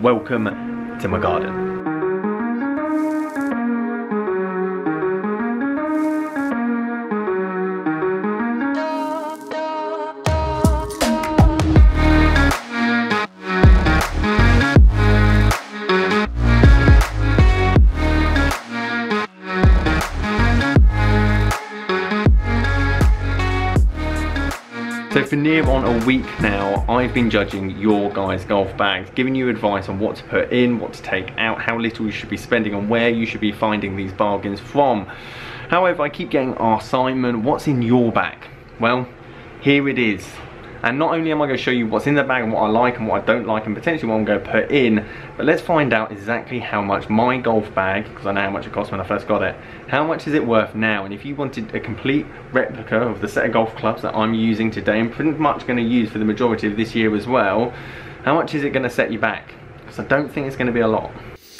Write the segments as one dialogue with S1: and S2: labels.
S1: welcome to my garden. So for near on a week now, I've been judging your guys' golf bags, giving you advice on what to put in, what to take out, how little you should be spending, and where you should be finding these bargains from. However, I keep getting asked, Simon, what's in your bag? Well, here it is. And not only am I going to show you what's in the bag and what I like and what I don't like and potentially what I'm going to put in, but let's find out exactly how much my golf bag, because I know how much it cost when I first got it, how much is it worth now? And if you wanted a complete replica of the set of golf clubs that I'm using today and pretty much going to use for the majority of this year as well, how much is it going to set you back? Because I don't think it's going to be a lot.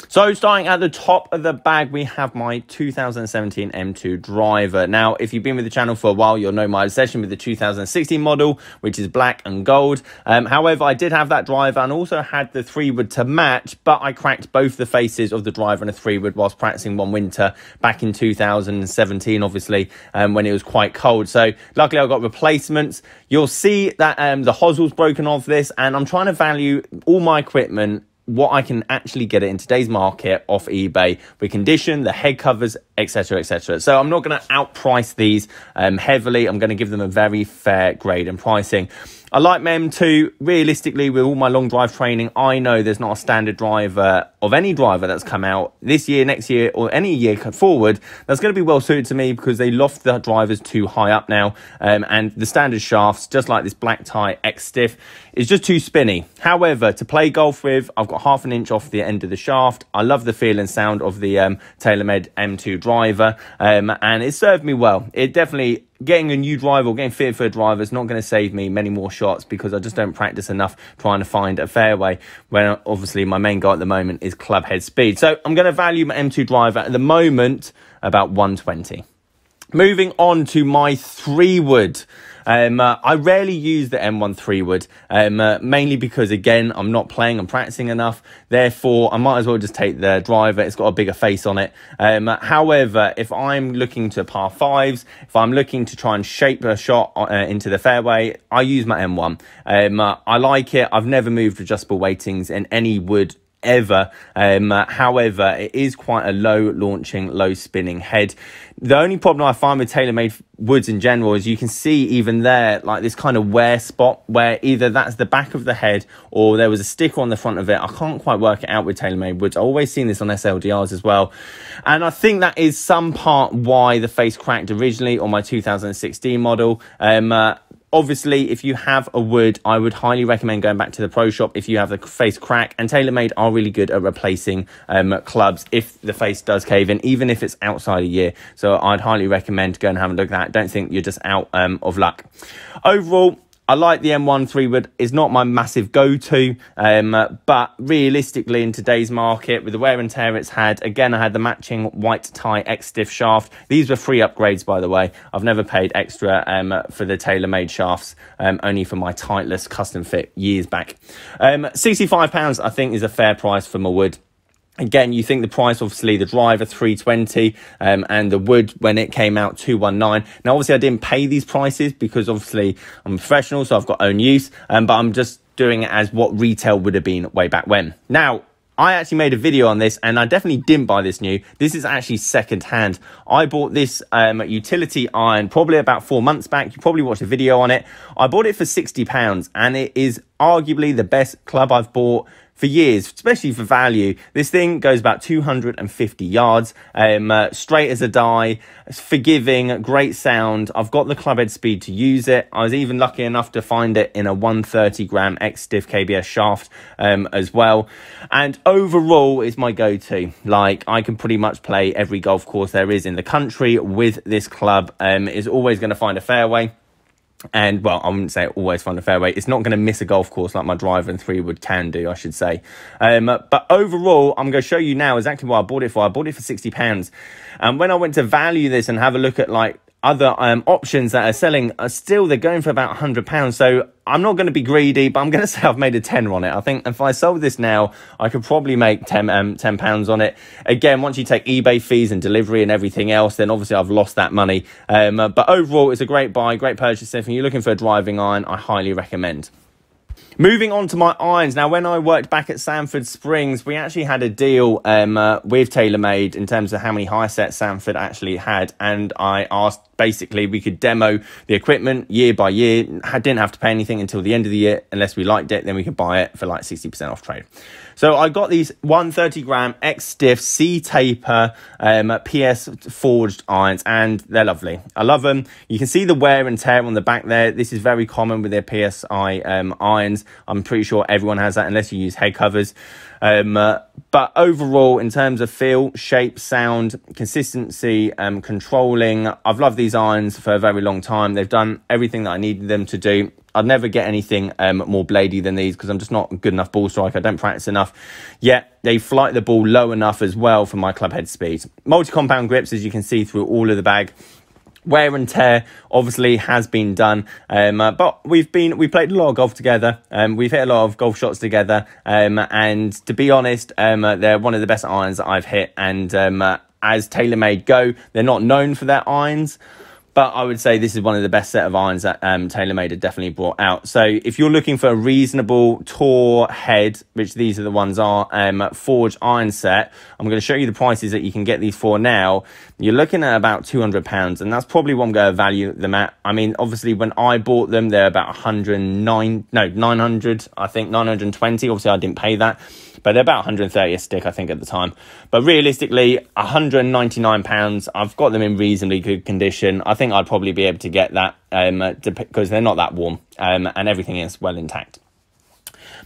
S2: So starting at the top of the bag, we have my 2017 M2 driver. Now, if you've been with the channel for a while, you'll know my obsession with the 2016 model, which is black and gold. However, I did have that driver and also had the 3-wood to match, but I cracked both the faces of the driver and a 3-wood whilst practicing one winter back in 2017, obviously, when it was quite cold. So luckily I got replacements. You'll see that the hossel's broken off this, and I'm trying to value all my equipment what I can actually get it in today's market off eBay with condition, the head covers, etc, etc. So I'm not going to outprice these heavily. I'm going to give them a very fair grade and pricing. I like my M2. Realistically, with all my long drive training, I know there's not a standard driver of any driver that's come out this year, next year, or any year forward that's going to be well suited to me, because they loft the drivers too high up now, and the standard shafts, just like this black tie X Stiff, is just too spinny. However, to play golf with, I've got ½ an inch off the end of the shaft. I love the feel and sound of the TaylorMade M2 driver, and it served me well. It definitely, getting a new driver or getting fitted for a driver is not going to save me many more shots, because I just don't practice enough trying to find a fairway, when obviously my main goal at the moment is club head speed. So I'm going to value my M2 driver at the moment about 120. Moving on to my 3-wood. I rarely use the M1 3-wood, mainly because, again, I'm not playing, I'm practicing enough. Therefore, I might as well just take the driver. It's got a bigger face on it. However, if I'm looking to par 5s, if I'm looking to try and shape a shot into the fairway, I use my M1. I like it. I've never moved adjustable weightings in any wood ever. However, it is quite a low launching, low spinning head. The only problem I find with TaylorMade woods in general is you can see even there, like this kind of wear spot, where either that's the back of the head or there was a sticker on the front of it. I can't quite work it out with TaylorMade woods. I've always seen this on SLDRs as well, and I think that is some part why the face cracked originally on my 2016 model. Obviously, if you have a wood, I would highly recommend going back to the pro shop if you have the face crack, and TaylorMade are really good at replacing clubs if the face does cave in, even if it's outside a year. So I'd highly recommend going and have a look at that. Don't think you're just out of luck. Overall, I like the M1 3-wood. It's not my massive go-to, but realistically in today's market, with the wear and tear it's had, again, I had the matching white tie X Stiff shaft. These were free upgrades, by the way. I've never paid extra for the TaylorMade shafts, only for my Titleist custom fit years back. £65, I think, is a fair price for my wood. Again, you think the price, obviously, the driver $320, and the wood when it came out $219. Now, obviously, I didn't pay these prices because obviously I'm a professional, so I've got own use, but I'm just doing it as what retail would have been way back when. Now, I actually made a video on this, and I definitely didn't buy this new. This is actually second hand. I bought this utility iron probably about 4 months back. You probably watched a video on it. I bought it for £60, and it is arguably the best club I've bought for years, especially for value. This thing goes about 250 yards, straight as a die, forgiving, great sound. I've got the club head speed to use it. I was even lucky enough to find it in a 130 gram X Stiff KBS shaft as well. And overall, it's my go-to. Like, I can pretty much play every golf course there is in the country with this club. It's always going to find a fairway. And, well, I wouldn't say always find a fairway. It's not going to miss a golf course like my driver and 3-wood can do, I should say. But overall, I'm going to show you now exactly what I bought it for. I bought it for £60. And when I went to value this and have a look at, like, other options that are selling are still, they're going for about £100. So I'm not going to be greedy, but I'm going to say I've made a tenner on it. I think if I sold this now, I could probably make £10 on it. Again, once you take eBay fees and delivery and everything else, then obviously I've lost that money. But overall, it's a great buy, great purchase. If you're looking for a driving iron, I highly recommend. Moving on to my irons. Now, when I worked back at Sanford Springs, we actually had a deal with TaylorMade in terms of how many high sets Sanford actually had. And I asked, basically, we could demo the equipment year by year. Didn't have to pay anything until the end of the year unless we liked it. Then we could buy it for like 60% off trade. So I got these 130 gram X-Stiff C-Taper PS forged irons, and they're lovely. I love them. You can see the wear and tear on the back there. This is very common with their PSI irons. I'm pretty sure everyone has that unless you use head covers. But overall, in terms of feel, shape, sound, consistency, controlling, I've loved these irons for a very long time. They've done everything that I needed them to do. I'd never get anything more bladey than these because I'm just not a good enough ball striker. I don't practice enough. Yet they flight the ball low enough as well for my club head speed. Multi-compound grips, as you can see through all of the bag. Wear and tear obviously has been done, but we played a lot of golf together. We've hit a lot of golf shots together, and to be honest, they're one of the best irons that I've hit. And as TaylorMade go, they're not known for their irons, but I would say this is one of the best set of irons that TaylorMade have definitely brought out. So if you're looking for a reasonable tour head, which these are the ones are, forged iron set, I'm going to show you the prices that you can get these for now. You're looking at about £200, and that's probably what I'm going to value them at. I mean, obviously, when I bought them, they're about 900, I think 920. Obviously, I didn't pay that, but they're about 130 a stick, I think, at the time. But realistically, £199, I've got them in reasonably good condition. I think I'd probably be able to get that because they're not that warm, and everything is well intact.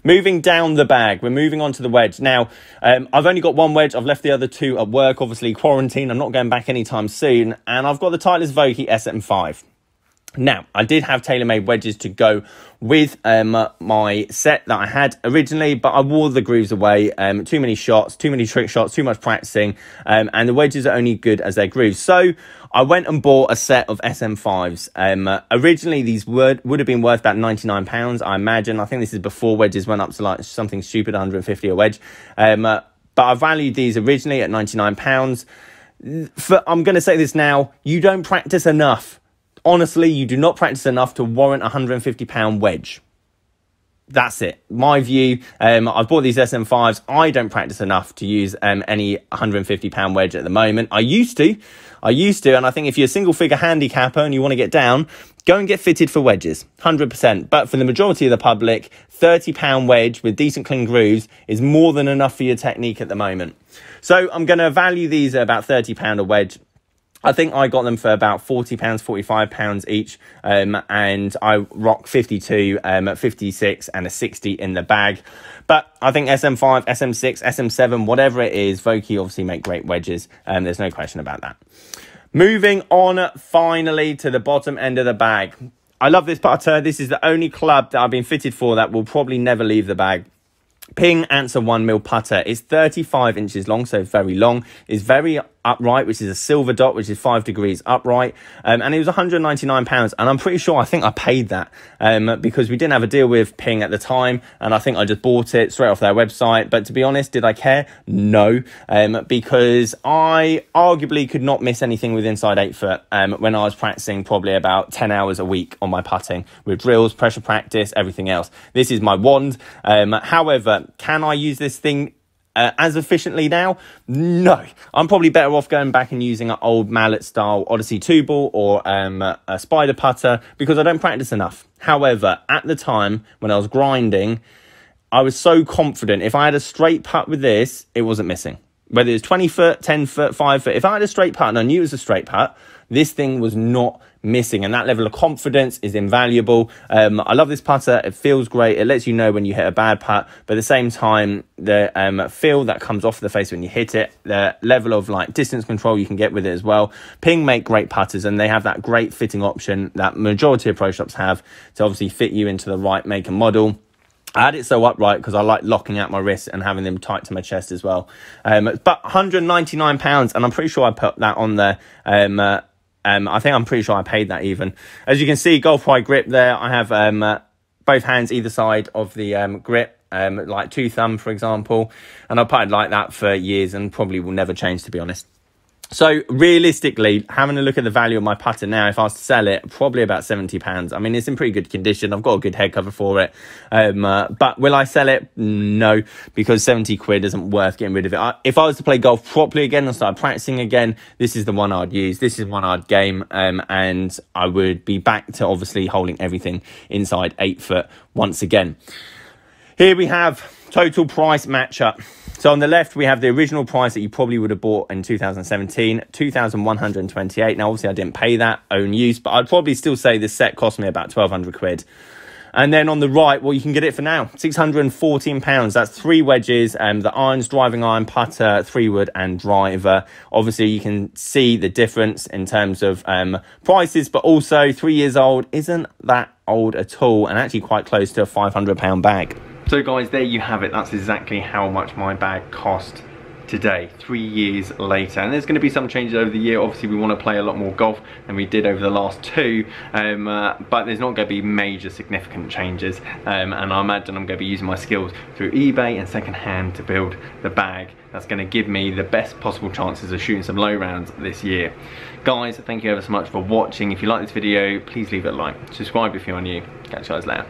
S2: Moving down the bag, we're moving on to the wedge. Now, I've only got one wedge. I've left the other two at work, obviously quarantine. I'm not going back anytime soon. And I've got the Titleist Vokey SM5. Now, I did have TaylorMade wedges to go with my set that I had originally, but I wore the grooves away. Too many shots, too many trick shots, too much practicing, and the wedges are only good as their grooves. So I went and bought a set of SM5s. Originally, these would have been worth about £99, I imagine. I think this is before wedges went up to like something stupid, 150 a wedge. But I valued these originally at £99. I'm going to say this now, you don't practice enough. Honestly, you do not practice enough to warrant a £150 wedge. That's it. My view, I've bought these SM5s. I don't practice enough to use any £150 wedge at the moment. I used to, and I think if you're a single figure handicapper and you want to get down, go and get fitted for wedges, 100%. But for the majority of the public, £30 wedge with decent clean grooves is more than enough for your technique at the moment. So I'm going to value these at about £30 a wedge. I think I got them for about £40, £45 each, and I rock 52, 56 and a 60 in the bag. But I think SM5, SM6, SM7, whatever it is, Vokey obviously make great wedges, there's no question about that. Moving on finally to the bottom end of the bag. I love this putter. This is the only club that I've been fitted for that will probably never leave the bag. Ping Answer 1mm putter. It's 35 inches long, so very long. It's very upright, which is a silver dot, which is 5 degrees upright. And it was £199. And I'm pretty sure I think I paid that because we didn't have a deal with Ping at the time. And I think I just bought it straight off their website. But to be honest, did I care? No, because I arguably could not miss anything with inside 8 foot when I was practicing probably about 10 hours a week on my putting with drills, pressure practice, everything else. This is my wand. However, can I use this thing as efficiently now? No. I'm probably better off going back and using an old mallet style Odyssey 2-ball or a spider putter because I don't practice enough. However, at the time when I was grinding, I was so confident if I had a straight putt with this, it wasn't missing. Whether it was 20 foot, 10 foot, 5 foot, if I had a straight putt and I knew it was a straight putt, this thing was not missing, and that level of confidence is invaluable. I love this putter. It feels great. It lets you know when you hit a bad putt, but at the same time, the feel that comes off the face when you hit it, the level of like distance control you can get with it as well. Ping make great putters, and they have that great fitting option that majority of pro shops have to obviously fit you into the right make and model. I had it so upright because I like locking out my wrists and having them tight to my chest as well. But £199, and I'm pretty sure I put that on there I think I'm pretty sure I paid that even. As you can see, golf wide grip there. I have both hands either side of the grip, like 2 thumb, for example. And I've putted like that for years and probably will never change, to be honest. So realistically, having a look at the value of my putter now, if I was to sell it, probably about £70. I mean, it's in pretty good condition. I've got a good head cover for it. But will I sell it? No, because 70 quid isn't worth getting rid of it. If I was to play golf properly again and start practicing again, this is the one I'd use. This is one I'd game. And I would be back to obviously holding everything inside 8 foot once again. Here we have total price matchup. So on the left, we have the original price that you probably would have bought in 2017, 2,128. Now, obviously, I didn't pay that, own use, but I'd probably still say this set cost me about 1,200 quid. And then on the right, well, you can get it for now, £614. That's 3 wedges, the irons, driving iron, putter, 3-wood and driver. Obviously, you can see the difference in terms of prices, but also 3 years old isn't that old at all, and actually quite close to a £500 bag.
S1: So guys, there you have it. That's exactly how much my bag cost today, 3 years later. And there's going to be some changes over the year. Obviously, we want to play a lot more golf than we did over the last 2, but there's not going to be major significant changes. And I imagine I'm going to be using my skills through eBay and secondhand to build the bag that's going to give me the best possible chances of shooting some low rounds this year. Guys, thank you ever so much for watching. If you like this video, please leave it a like. Subscribe if you're new. Catch you guys later.